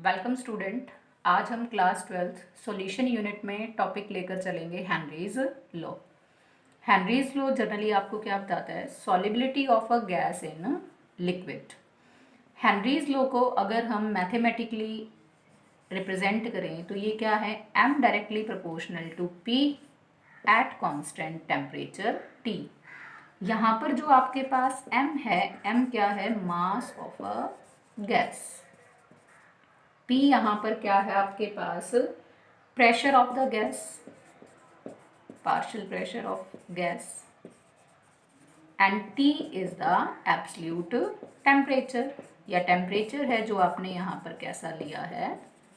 Welcome student. आज हम class 12th solution unit में टॉपिक लेकर चलेंगे Henrys law. Henry's law generally आपको क्या बताता है? Solubility of a gas in liquid. Henry's law को अगर हम मैथमेटिकली रिप्रेजेंट करें तो ये क्या है? m directly proportional to p at constant temperature t। यहाँ पर जो आपके पास m है, m क्या है? Mass of a gas. P यहाँ पर क्या है आपके पास? Pressure of the gas, partial pressure of gas, and T is the absolute temperature, या टेम्परेचर है जो आपने यहाँ पर कैसा लिया है?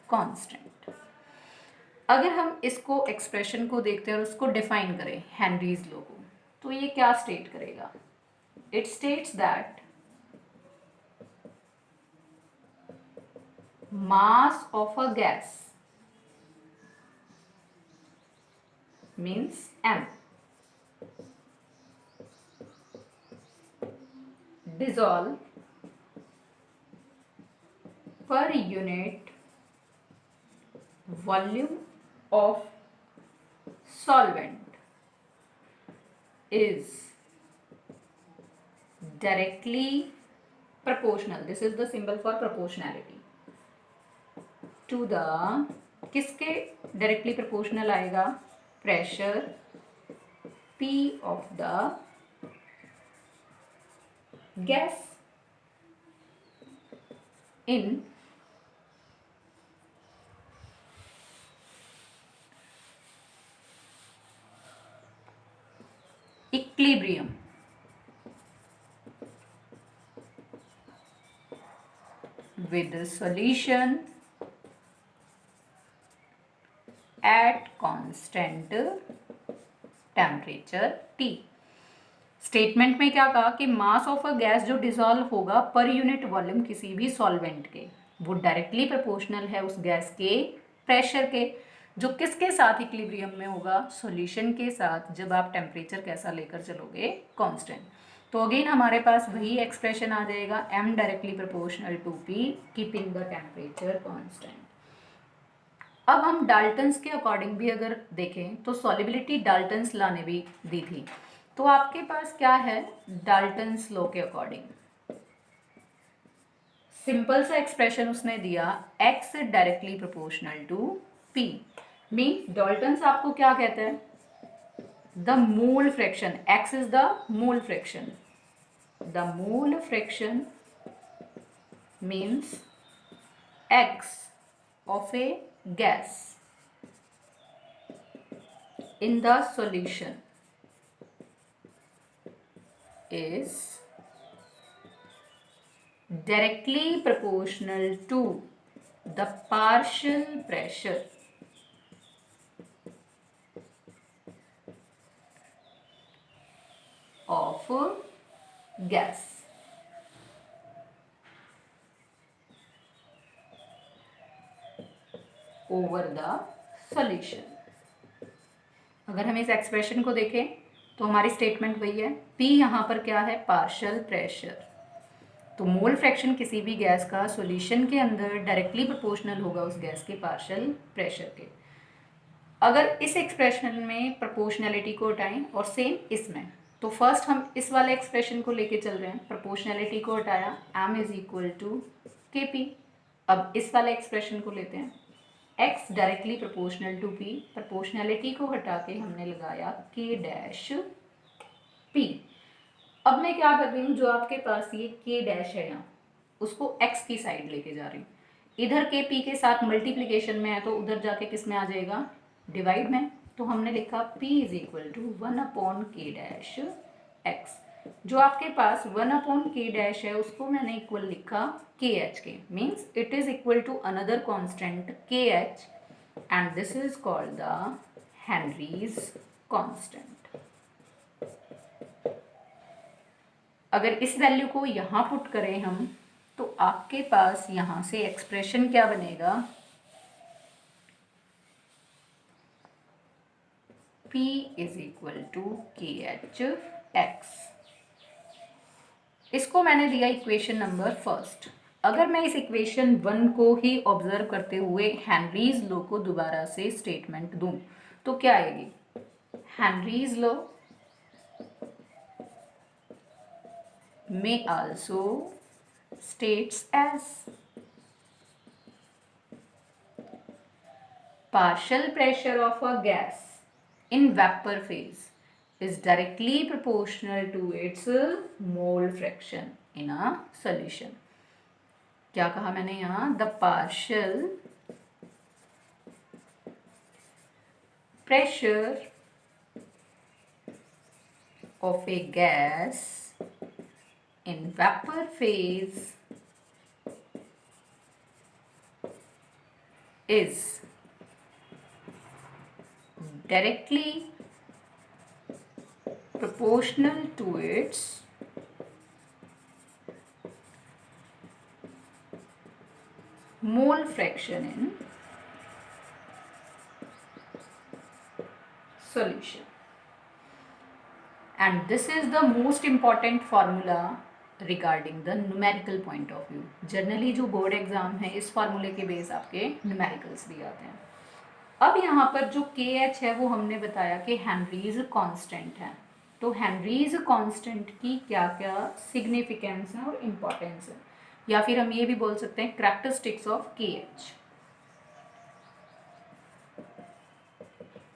कांस्टेंट। अगर हम इसको एक्सप्रेशन को देखते हैं और उसको डिफाइन करें हेनरीज लॉ को, तो ये क्या स्टेट करेगा? It states that mass of a gas means m dissolve per unit volume of solvent is directly proportional, this is the symbol for proportionality, to the, किसके डायरेक्टली प्रोपोर्शनल आएगा? Pressure P of the gas in equilibrium. with solution at constant temperature T। Statement में क्या कहा कि मास of a gas जो dissolve होगा per unit volume किसी भी सॉल्वेंट के, वो डायरेक्टली प्रोपोर्शनल है उस गैस के प्रेशर के, जो किसके साथ इक्विलिब्रियम में होगा? सॉल्यूशन के साथ, जब आप टेम्परेचर कैसा लेकर चलोगे? कांस्टेंट। तो अगेन हमारे पास वही एक्सप्रेशन आ जाएगा, m directly proportional to p keeping the temperature constant. अब हम डाल्टन्स के अकॉर्डिंग भी अगर देखें तो सॉलिबिलिटी डाल्टन्स लॉ ने भी दी थी, तो आपके पास क्या है? डाल्टन्स लॉ के अकॉर्डिंग सिंपल सा एक्सप्रेशन उसने दिया, x directly proportional to p। Mean Dalton's आपको क्या कहता है? The mole fraction, x is the mole fraction, the mole fraction means x of a gas in the solution is directly proportional to the partial pressure of gas over the solution। अगर हम इस expression को देखें तो हमारी statement वही है, P यहाँ पर क्या है? Partial pressure. तो मोल फ्रैक्शन किसी भी गैस का सॉल्यूशन के अंदर डायरेक्टली प्रोपोर्शनल होगा उस गैस के पार्शियल प्रेशर के। अगर इस एक्सप्रेशन में प्रोपोर्शनैलिटी को हटाएं और सेम इसमें, तो फर्स्ट हम इस वाले एक्सप्रेशन को लेके चल रहे हैं, प्रोपोर्शनैलिटी को हटाया, m is equal to k p. अब इस वाले एक्सप्रेशन को लेते हैं, x directly proportional to p, proportionality को हटा के हमने लगाया k डैश p। अब मैं क्या कर रही हूँ, जो आपके पास ये k डैश है यहाँ, उसको x की साइड लेके जा रही हूँ। इधर के p के साथ मल्टीप्लिकेशन में है तो उधर जाके किस में आ जाएगा? डिवाइड में। तो हमने लिखा p is equal to 1/k dash x। जो आपके पास 1/k डैश है उसको मैंने इक्वल लिखा kh के, means it is equal to another constant kh and this is called the Henry's constant. अगर इस वैल्यू को यहाँ पुट करें हम, तो आपके पास यहाँ से एक्सप्रेशन क्या बनेगा? P is equal to KH x। इसको मैंने दिया इक्वेशन नंबर फर्स्ट। अगर मैं इस इक्वेशन 1 को ही ऑब्जर्व करते हुए हेनरीज लॉ को दोबारा से स्टेटमेंट दूं तो क्या आएगी? Henry's law may also states as partial pressure of a gas in vapor phase is directly proportional to its mole fraction in a solution. क्या कहा मैंने यहाँ? The partial pressure of a gas in vapor phase is directly proportional to its mole fraction in solution. And this is the most important formula regarding the numerical point of view. Generally जो board exam है इस फार्मूले के base आपके numericals भी आते हैं. अब यहाँ पर जो के एच है वो हमने बताया कि हेनरीज कांस्टेंट है. तो हेनरीज कांस्टेंट की क्या क्या सिग्निफिकेंस है और इम्पोर्टेंस है, या फिर हम ये भी बोल सकते हैं characteristics of K H.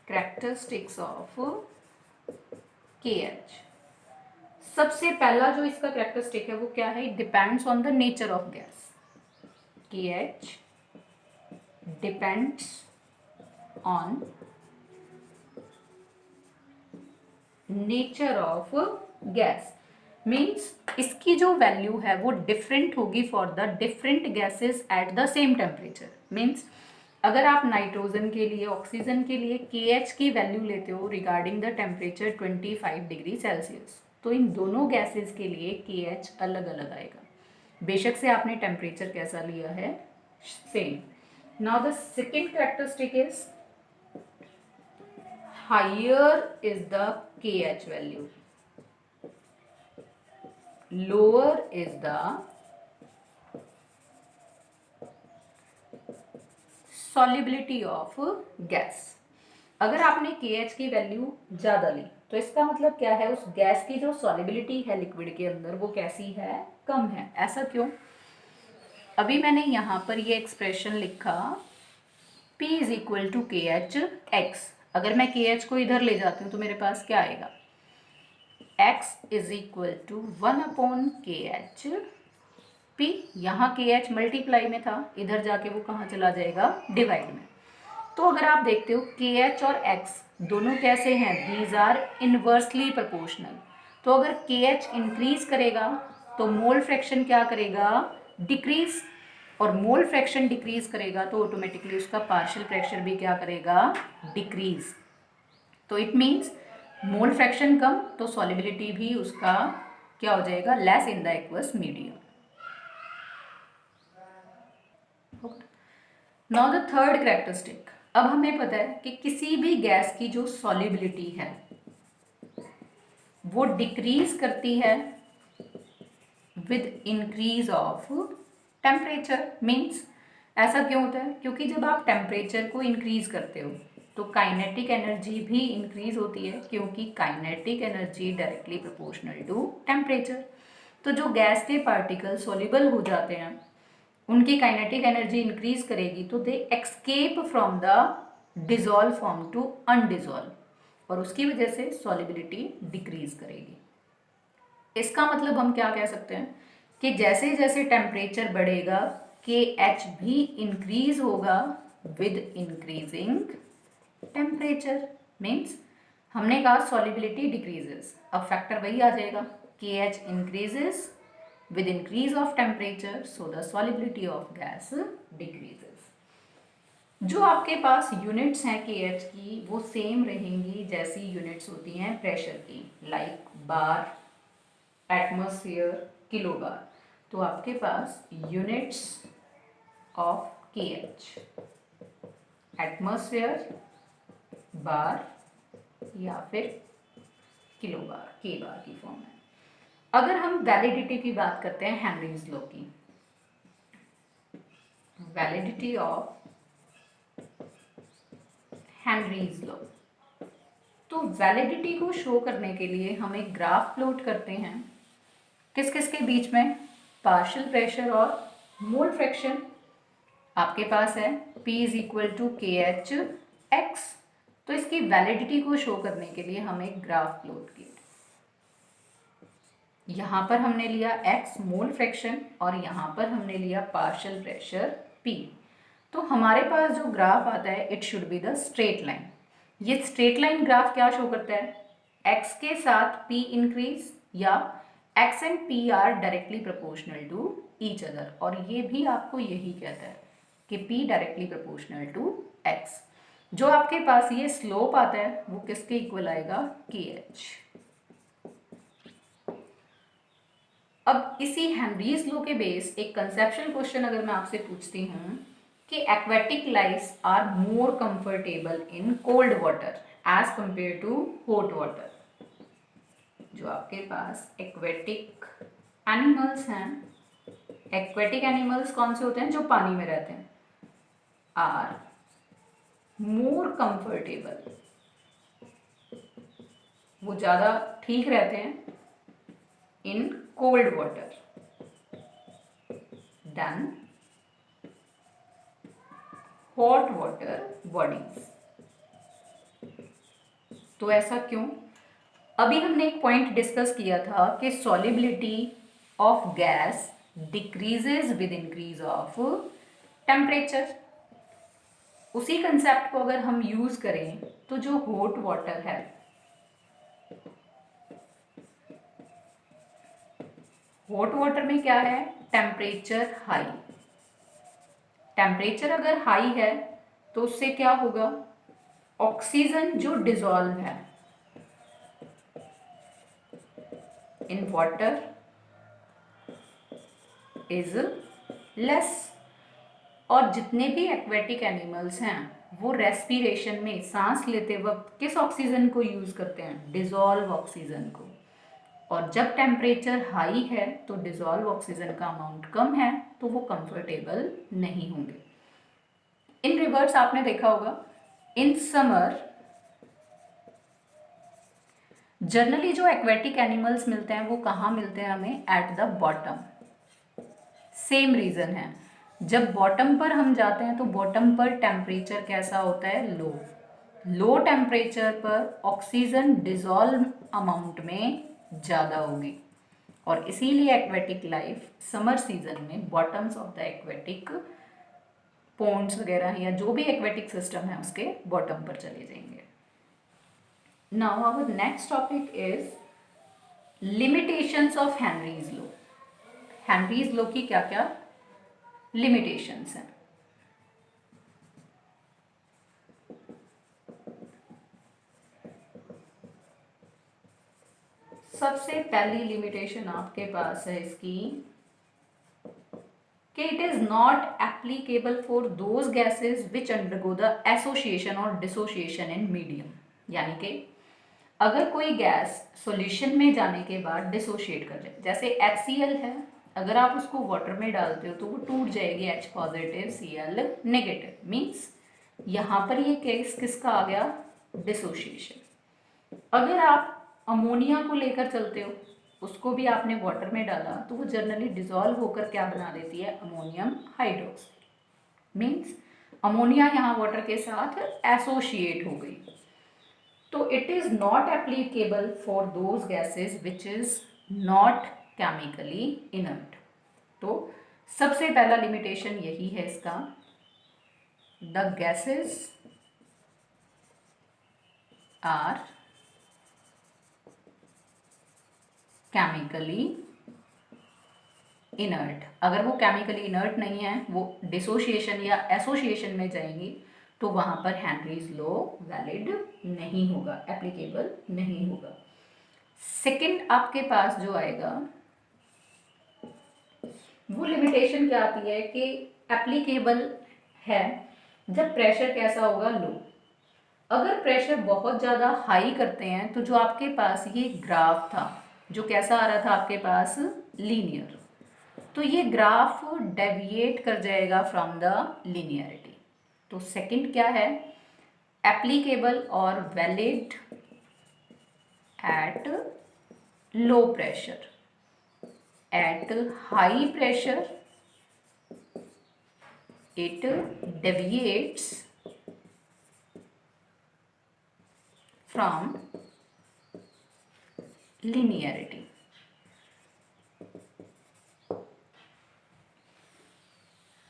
Characteristics of K H. सबसे पहला जो इसका कैरेक्टरिस्टिक है वो क्या है? Depends on the nature of gas. K H depends on nature of gas. Means इसकी जो वैल्यू है वो डिफरेंट होगी for the different gases at the same temperature. Means अगर आप नाइट्रोजन के लिए, ऑक्सीजन के लिए के एच की वैल्यू लेते हो regarding the temperature 25 degree Celsius, तो इन दोनों गैसेस के लिए के एच अलग अलग आएगा, बेशक से आपने टेम्परेचर कैसा लिया है same. Now the second characteristic is higher is the K H value, lower is the solubility of gas. अगर आपने के एच की वैल्यू ज़्यादा ली तो इसका मतलब क्या है? उस गैस की जो सॉल्युबिलिटी है लिक्विड के अंदर वो कैसी है? कम है. ऐसा क्यों? अभी मैंने यहाँ पर ये एक्सप्रेशन लिखा P इज इक्वल टू के एच एक्स. अगर मैं के एच को इधर ले जाती हूँ तो मेरे पास क्या आएगा? x is equal to 1/KH P. यहाँ के एच मल्टीप्लाई में था, इधर जाके वो कहाँ चला जाएगा? डिवाइड में. तो अगर आप देखते हो के एच और x दोनों कैसे हैं? These are inversely proportional. तो अगर के एच इंक्रीज करेगा तो मोल फ्रैक्शन क्या करेगा? डिक्रीज. और मोल फ्रैक्शन डिक्रीज करेगा तो ऑटोमेटिकली उसका पार्शियल प्रेशर भी क्या करेगा? डिक्रीज. तो इट मीन्स मोल फ्रैक्शन कम तो सॉल्युबिलिटी भी उसका क्या हो जाएगा? Less in the aqueous medium. Now the third characteristic. अब हमें पता है कि किसी भी गैस की जो सॉल्युबिलिटी है वो डिक्रीज करती है with increase of temperature. Means ऐसा क्यों होता है? क्योंकि जब आप टेम्परेचर को इंक्रीज करते हो तो काइनेटिक एनर्जी भी इंक्रीज होती है, क्योंकि kinetic energy directly proportional to temperature. तो जो गैस के पार्टिकल सॉल्युबल हो जाते हैं उनकी काइनेटिक एनर्जी इंक्रीज करेगी तो they escape from the dissolve form to undissolve, और उसकी वजह से सॉल्युबिलिटी डिक्रीज करेगी. इसका मतलब हम क्या कह सकते हैं कि जैसे जैसे टेम्परेचर बढ़ेगा के एच भी इंक्रीज होगा विद इंक्रीजिंग टेम्परेचर. मीन्स हमने कहा सॉल्युबिलिटी डिक्रीजेस, अब फैक्टर वही आ जाएगा, के H increases with increase of temperature so the solubility of gas decreases. जो आपके पास यूनिट्स हैं के एच की वो सेम रहेंगी जैसी यूनिट्स होती हैं प्रेशर की, लाइक बार, एटमॉस्फेयर, किलो बार. तो आपके पास units of K H atmosphere, बार या फिर किलो बार, के बार की फॉर्म है. अगर हम वैलिडिटी की बात करते हैं हेनरीज लॉ की, वैलिडिटी ऑफ हेनरीज लॉ। तो वैलिडिटी को शो करने के लिए हम एक ग्राफ प्लॉट करते हैं, किस किस के बीच में, पार्शियल प्रेशर और मोल फ्रैक्शन। आपके पास है P इज इक्वल टू के एच एक्स। तो इसकी वैलिडिटी को शो करने के लिए हम एक ग्राफ प्लॉट किया। यहाँ पर हमने लिया x मोल फ्रैक्शन और यहाँ पर हमने लिया पार्शियल प्रेशर P। तो हमारे पास जो ग्राफ आता है it should be the straight line. ये स्ट्रेट लाइन ग्राफ क्या शो करता है, x के साथ P इंक्रीज या x and P are directly proportional to each other. और ये भी आपको यही कहता है कि P directly proportional to x। जो आपके पास ये स्लोप आता है वो किसके इक्वल आएगा, KH। अब इसी हेनरीज लॉ के बेस एक कंसेप्शनल क्वेश्चन अगर मैं आपसे पूछती हूँ कि aquatic lifes are more comfortable in cold water as compare to hot water. जो आपके पास एक्वेटिक एनिमल्स हैं, एक्वेटिक एनिमल्स कौन से होते हैं, जो पानी में रहते हैं, आर मोर कंफर्टेबल, वो ज़्यादा ठीक रहते हैं in cold water than hot water bodies. तो ऐसा क्यों? अभी हमने एक पॉइंट डिस्कस किया था कि solubility of gas decreases with increase of temperature. उसी कंसेप्ट को अगर हम यूज करें तो जो हॉट वाटर है, हॉट वाटर में क्या है, टेम्परेचर हाई। टेम्परेचर अगर हाई है तो उससे क्या होगा, ऑक्सीजन जो डिसॉल्व है इन वाटर इज लेस। और जितने भी एक्वेटिक एनिमल्स हैं वो रेस्पिरेशन में सांस लेते वक्त किस ऑक्सीजन को यूज करते हैं, डिसॉल्व ऑक्सीजन को। और जब टेम्परेचर हाई है तो डिसॉल्व ऑक्सीजन का अमाउंट कम है तो वो कंफर्टेबल नहीं होंगे। इन रिवर्स आपने देखा होगा, इन समर जनरली जो एक्वेटिक एनिमल्स मिलते हैं वो कहाँ मिलते हैं हमें, at the bottom. Same reason है, जब बॉटम पर हम जाते हैं तो बॉटम पर टेम्परेचर कैसा होता है, लो। लो टेम्परेचर पर ऑक्सीजन डिसॉल्व अमाउंट में ज़्यादा होगी और इसीलिए एक्वेटिक लाइफ समर सीजन में bottoms of the aquatic ponds वगैरह या जो भी एक्वेटिक सिस्टम है उसके बॉटम पर चले जाएंगे। Now our next topic is limitations of Henry's law. Henry's law की क्या क्या लिमिटेशंस हैं। सबसे पहली लिमिटेशन आपके पास है इसकी कि it is not applicable for those gases which undergo the association और डिसोसिएशन इन मीडियम। यानी कि अगर कोई गैस सॉल्यूशन में जाने के बाद डिसोशिएट कर जाए, जैसे HCl है, अगर आप उसको वाटर में डालते हो तो वो टूट जाएगी H positive Cl negative. Means यहाँ पर ये केस किसका आ गया, डिसोशिएशन। अगर आप अमोनिया को लेकर चलते हो, उसको भी आपने वाटर में डाला तो वो जनरली डिसॉल्व होकर क्या बना देती है, अमोनियम हाइड्रोक्साइड। मीन्स अमोनिया यहाँ वाटर के साथ एसोशिएट हो गई। तो it is not applicable for those gases which is not chemically inert. तो सबसे पहला लिमिटेशन यही है इसका, the gases are chemically inert. अगर वो केमिकली इनर्ट नहीं है, वो डिसोसिएशन या एसोसिएशन में जाएंगी तो वहाँ पर हेनरीज लॉ वैलिड नहीं होगा, एप्लीकेबल नहीं होगा। सेकंड आपके पास जो आएगा वो लिमिटेशन क्या आती है कि एप्लीकेबल है जब प्रेशर कैसा होगा, लो। अगर प्रेशर बहुत ज़्यादा हाई करते हैं तो जो आपके पास ये ग्राफ था जो कैसा आ रहा था आपके पास, लीनियर, तो ये ग्राफ डेविएट कर जाएगा फ्रॉम द लिनियरिटी। तो सेकंड क्या है, एप्लीकेबल और valid at low pressure, at high pressure it deviates from linearity।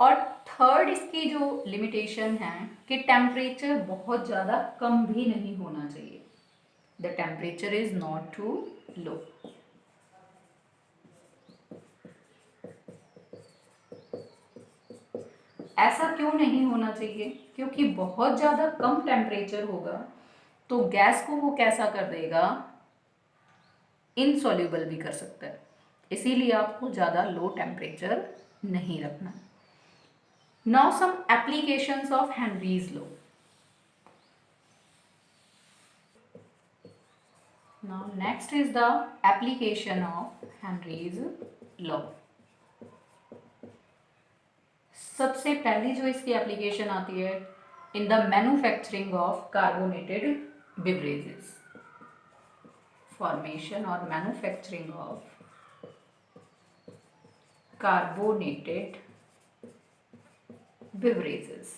और थर्ड इसकी जो लिमिटेशन है कि टेम्परेचर बहुत ज़्यादा कम भी नहीं होना चाहिए, the temperature is not too low. ऐसा क्यों नहीं होना चाहिए, क्योंकि बहुत ज़्यादा कम टेम्परेचर होगा तो गैस को वो कैसा कर देगा, इनसॉल्युबल भी कर सकता है, इसीलिए आपको ज़्यादा लो टेम्परेचर नहीं रखना। Now some applications of Henry's law. Now next is the application of Henry's law। सबसे पहली जो इसकी एप्लीकेशन आती है in the manufacturing of carbonated beverages, formation और manufacturing of carbonated beverages.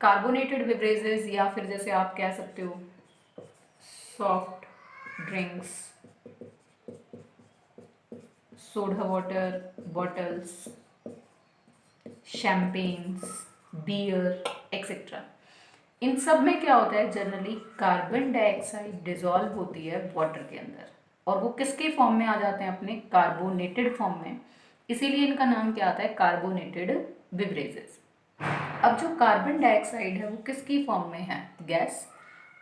Carbonated beverages या फिर जैसे आप कह सकते हो soft drinks, soda water bottles, champagnes, beer etcetera, इन सब में क्या होता है, जनरली कार्बन डाइऑक्साइड डिजॉल्व होती है वाटर के अंदर और वो किसके फॉर्म में आ जाते हैं, अपने कार्बोनेटेड फॉर्म में, इसीलिए इनका नाम क्या आता है, कार्बोनेटेड बेवरेजेस। अब जो कार्बन डाइऑक्साइड है वो किसकी फॉर्म में है, गैस।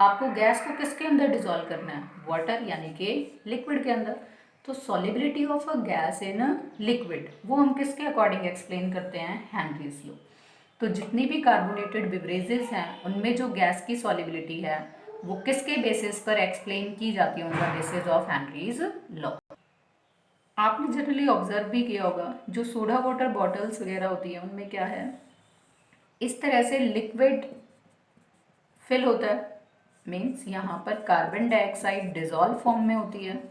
आपको गैस को किसके अंदर डिजॉल्व करना है, वाटर यानी कि लिक्विड के अंदर। तो solubility of a gas in liquid वो हम किसके अकॉर्डिंग एक्सप्लेन करते हैं, हेनरीज लॉ। तो जितनी भी कार्बोनेटेड बेवरेजेस हैं उनमें जो गैस की सॉलिबिलिटी है वो किसके बेसिस पर एक्सप्लेन की जाती है, उनका बेसिस ऑफ हेनरीज लॉ। आपने जनरली ऑब्जर्व भी किया होगा जो सोडा वाटर बॉटल्स वगैरह होती है उनमें क्या है, इस तरह से लिक्विड फिल होता है, मीन्स यहाँ पर कार्बन डाइऑक्साइड डिजॉल्व फॉर्म में होती है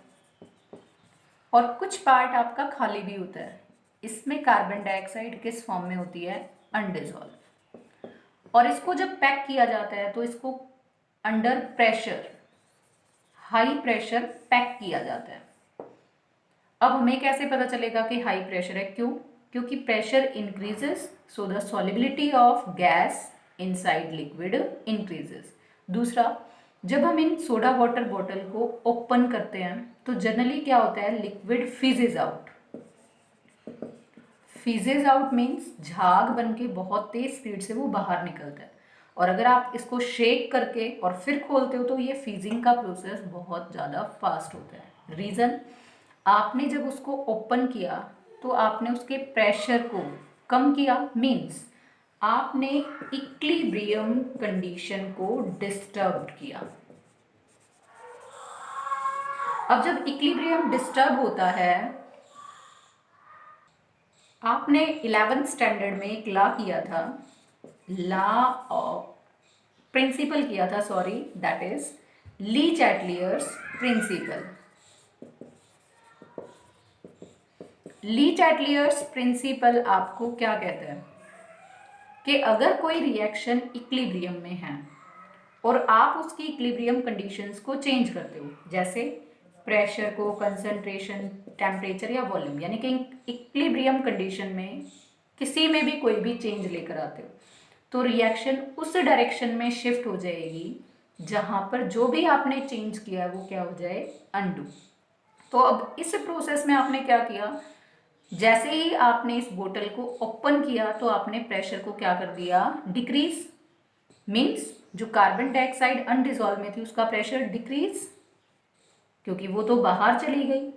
और कुछ पार्ट आपका खाली भी होता है, इसमें कार्बन डाइऑक्साइड किस फॉर्म में होती है, अनडिजॉल्व। और इसको जब पैक किया जाता है तो इसको under pressure, high pressure pack किया जाता है। अब हमें कैसे पता चलेगा कि हाई प्रेशर है, क्यों, क्योंकि pressure increases so the solubility of gas inside liquid increases. दूसरा, जब हम इन सोडा वाटर बॉटल को ओपन करते हैं तो जनरली क्या होता है, लिक्विड फिजेज आउट। फिजेज आउट मीन्स झाग बन के बहुत तेज स्पीड से वो बाहर निकलता है और अगर आप इसको शेक करके और फिर खोलते हो तो ये फीजिंग का प्रोसेस बहुत ज़्यादा फास्ट होता है। रीज़न, आपने जब उसको ओपन किया तो आपने उसके प्रेशर को कम किया, मीन्स आपने इक्विलिब्रियम कंडीशन को डिस्टर्ब किया। अब जब इक्विलिब्रियम डिस्टर्ब होता है, आपने 11th स्टैंडर्ड में एक लॉ किया था, लॉ ऑफ प्रिंसिपल किया था, sorry, that is Le Chatelier's principle. Le Chatelier's principle आपको क्या कहता है कि अगर कोई रिएक्शन इक्विलिब्रियम में है और आप उसकी इक्विलिब्रियम कंडीशंस को चेंज करते हो, जैसे प्रेशर को, कंसंट्रेशन, टेम्परेचर या वॉल्यूम, यानी कि इक्विलिब्रियम कंडीशन में किसी में भी कोई भी चेंज लेकर आते हो तो रिएक्शन उस डायरेक्शन में शिफ्ट हो जाएगी जहाँ पर जो भी आपने चेंज किया है वो क्या हो जाए, अनडू। तो अब इस प्रोसेस में आपने क्या किया, जैसे ही आपने इस बोतल को ओपन किया तो आपने प्रेशर को क्या कर दिया, डिक्रीज, मीन्स जो कार्बन डाइऑक्साइड अनडिजॉल्व में थी उसका प्रेशर डिक्रीज क्योंकि वो तो बाहर चली गई।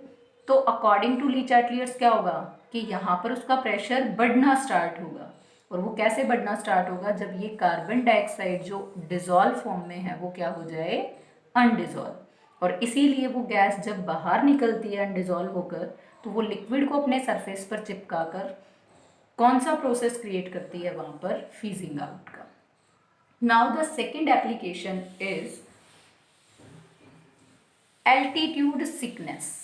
तो अकॉर्डिंग टू ली चैटलियर्स क्या होगा कि यहाँ पर उसका प्रेशर बढ़ना स्टार्ट होगा। और वो कैसे बढ़ना स्टार्ट होगा, जब ये कार्बन डाइऑक्साइड जो डिजॉल्व फॉर्म में है वो क्या हो जाए, अनडिजॉल्व। और इसीलिए वो गैस जब बाहर निकलती है अनडिजॉल्व होकर, तो वो लिक्विड को अपने सरफेस पर चिपका कर कौन सा प्रोसेस क्रिएट करती है वहाँ पर, फीजिंग आउट का। Now the second application is altitude sickness.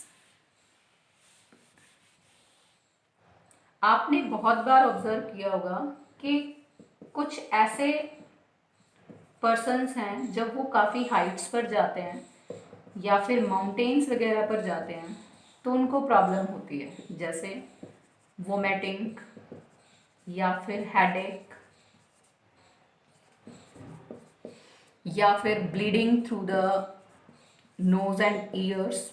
आपने बहुत बार ऑब्जर्व किया होगा कि कुछ ऐसे पर्सन्स हैं जब वो काफ़ी हाइट्स पर जाते हैं या फिर माउंटेन्स वगैरह पर जाते हैं तो उनको प्रॉब्लम होती है, जैसे वोमिटिंग या फिर हेडेक या फिर bleeding through the nose and ears.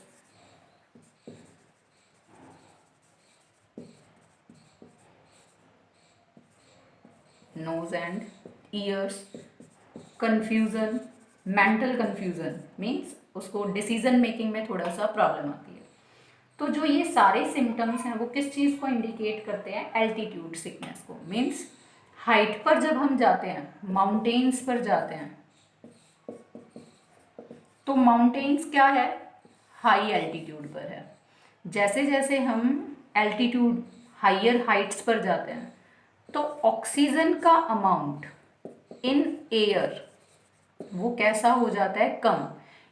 Nose and ears, confusion, mental confusion means उसको डिसीजन मेकिंग में थोड़ा सा प्रॉब्लम आती है। तो जो ये सारे सिम्टम्स हैं वो किस चीज़ को इंडिकेट करते हैं, एल्टीट्यूड सिकनेस को। मीन्स हाइट पर जब हम जाते हैं, माउंटेन्स पर जाते हैं, तो माउंटेन्स क्या है, हाई एल्टीट्यूड पर है। जैसे जैसे हम एल्टीट्यूड हाइयर हाइट्स पर जाते हैं तो ऑक्सीजन का अमाउंट इन एयर वो कैसा हो जाता है, कम,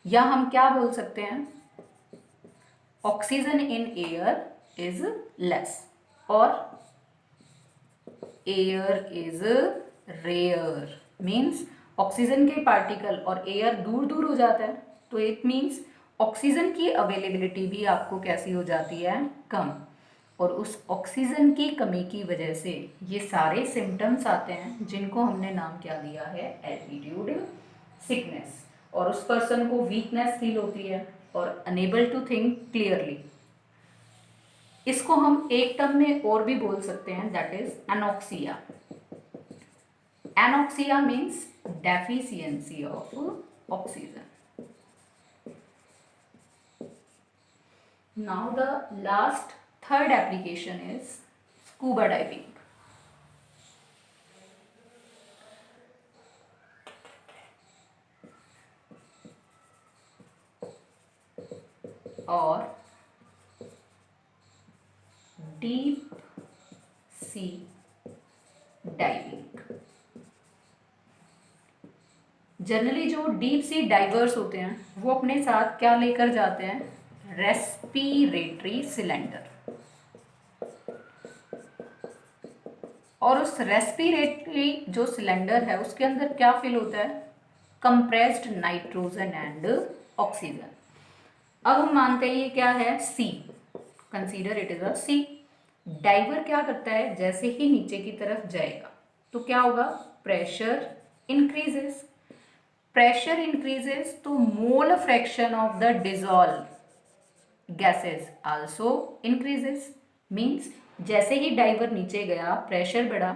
या हम क्या बोल सकते हैं, oxygen in air is less और air is rare. Means oxygen के पार्टिकल और एयर दूर दूर हो जाता है, तो इट मीन्स ऑक्सीजन की अवेलेबिलिटी भी आपको कैसी हो जाती है, कम। और उस ऑक्सीजन की कमी की वजह से ये सारे सिम्टम्स आते हैं जिनको हमने नाम क्या दिया है, एल्टीट्यूड सिकनेस। और उस पर्सन को वीकनेस फील होती है और अनेबल टू थिंक क्लियरली। इसको हम एक टर्म में और भी बोल सकते हैं, that is anoxia. Anoxia means deficiency of oxygen. Now the last third application is scuba diving. और डीप सी डाइविंग। जनरली जो डीप सी डाइवर्स होते हैं वो अपने साथ क्या लेकर जाते हैं, रेस्पिरेटरी सिलेंडर। और उस रेस्पिरेटरी जो सिलेंडर है उसके अंदर क्या फिल होता है, कंप्रेस्ड नाइट्रोजन एंड ऑक्सीजन। अब हम मानते हैं ये क्या है, see, consider it is a sea. Diver क्या करता है, जैसे ही नीचे की तरफ जाएगा तो क्या होगा, प्रेशर इंक्रीजेस। प्रेशर इंक्रीजेस तो mole fraction of the dissolve gases also increases. Means जैसे ही डाइवर नीचे गया, प्रेशर बढ़ा,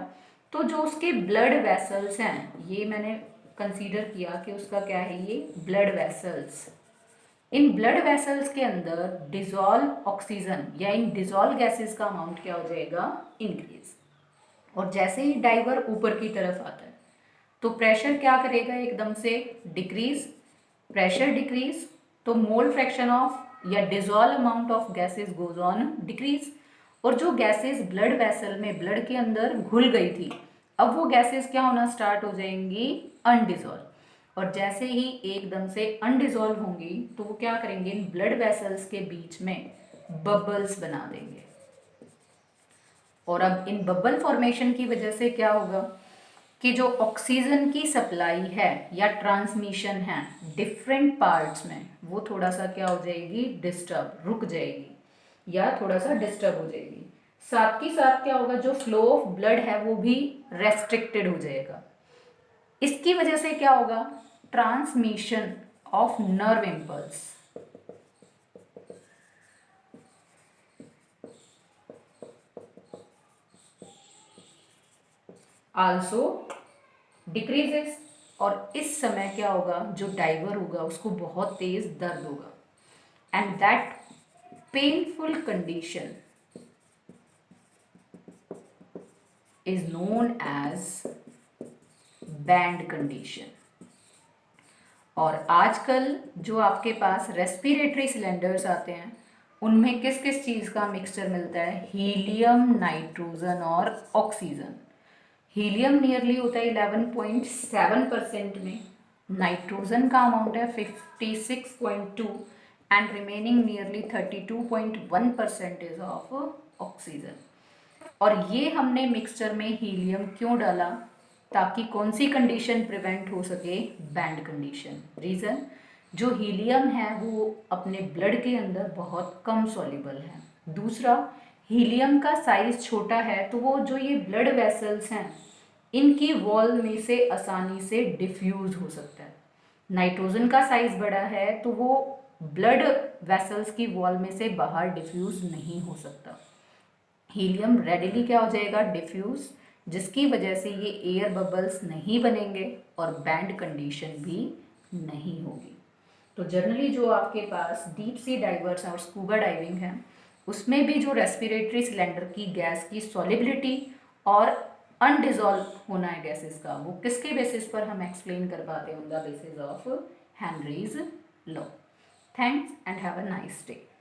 तो जो उसके ब्लड वेसल्स हैं, ये मैंने कंसीडर किया कि उसका क्या है, ये blood vessels. In blood vessels के अंदर डिजॉल्व ऑक्सीजन या इन डिजॉल्व गैसेस का अमाउंट क्या हो जाएगा, इंक्रीज। और जैसे ही डाइवर ऊपर की तरफ आता है तो प्रेशर क्या करेगा, एकदम से डिक्रीज। प्रेशर डिक्रीज तो मोल फ्रैक्शन ऑफ या dissolve amount of gases goes on decrease. और जो गैसेस ब्लड वेसल में, ब्लड के अंदर घुल गई थी, अब वो गैसेस क्या होना स्टार्ट हो जाएंगी, अनडिजॉल्व। और जैसे ही एकदम से अनडिजॉल्व होंगी तो वो क्या करेंगे, इन ब्लड वेसल्स के बीच में बबल्स बना देंगे। और अब इन बबल फॉर्मेशन की वजह से क्या होगा कि जो ऑक्सीजन की सप्लाई है या ट्रांसमिशन है डिफरेंट पार्ट्स में, वो थोड़ा सा क्या हो जाएगी, डिस्टर्ब, रुक जाएगी या थोड़ा सा डिस्टर्ब हो जाएगी। साथ ही साथ क्या होगा, जो फ्लो ऑफ ब्लड है वो भी रेस्ट्रिक्टेड हो जाएगा। इसकी वजह से क्या होगा, transmission of nerve impulse also decreases. और इस समय क्या होगा, जो डाइवर होगा उसको बहुत तेज दर्द होगा and that painful condition is known as band condition. और आजकल जो आपके पास रेस्पिरेटरी सिलेंडर्स आते हैं उनमें किस किस चीज़ का मिक्सचर मिलता है, हीलियम, नाइट्रोजन और ऑक्सीजन। हीलियम नियरली होता है 11.7% में, नाइट्रोजन का अमाउंट है 56.2 and remaining nearly 32.1% of oxygen. और ये हमने मिक्सचर में हीलियम क्यों डाला, ताकि कौन सी कंडीशन प्रिवेंट हो सके, बैंड कंडीशन। रीज़न, जो हीलियम है वो अपने ब्लड के अंदर बहुत कम सॉल्युबल है। दूसरा, हीलियम का साइज छोटा है तो वो जो ये ब्लड वेसल्स हैं इनकी वॉल में से आसानी से डिफ्यूज हो सकता है। नाइट्रोजन का साइज बड़ा है तो वो ब्लड वेसल्स की वॉल में से बाहर डिफ्यूज नहीं हो सकता। हीलियम रेडिली क्या हो जाएगा, डिफ्यूज, जिसकी वजह से ये एयर बबल्स नहीं बनेंगे और बैंड कंडीशन भी नहीं होगी। तो जनरली जो आपके पास डीप सी डाइवर्स और स्कूबा डाइविंग है उसमें भी जो रेस्पिरेटरी सिलेंडर की गैस की सॉलिबिलिटी और अनडिजॉल्व होना है गैसेस का, वो किसके बेसिस पर हम एक्सप्लेन कर पाते हैं, on the basis of Henry's law. Thanks and have a nice day.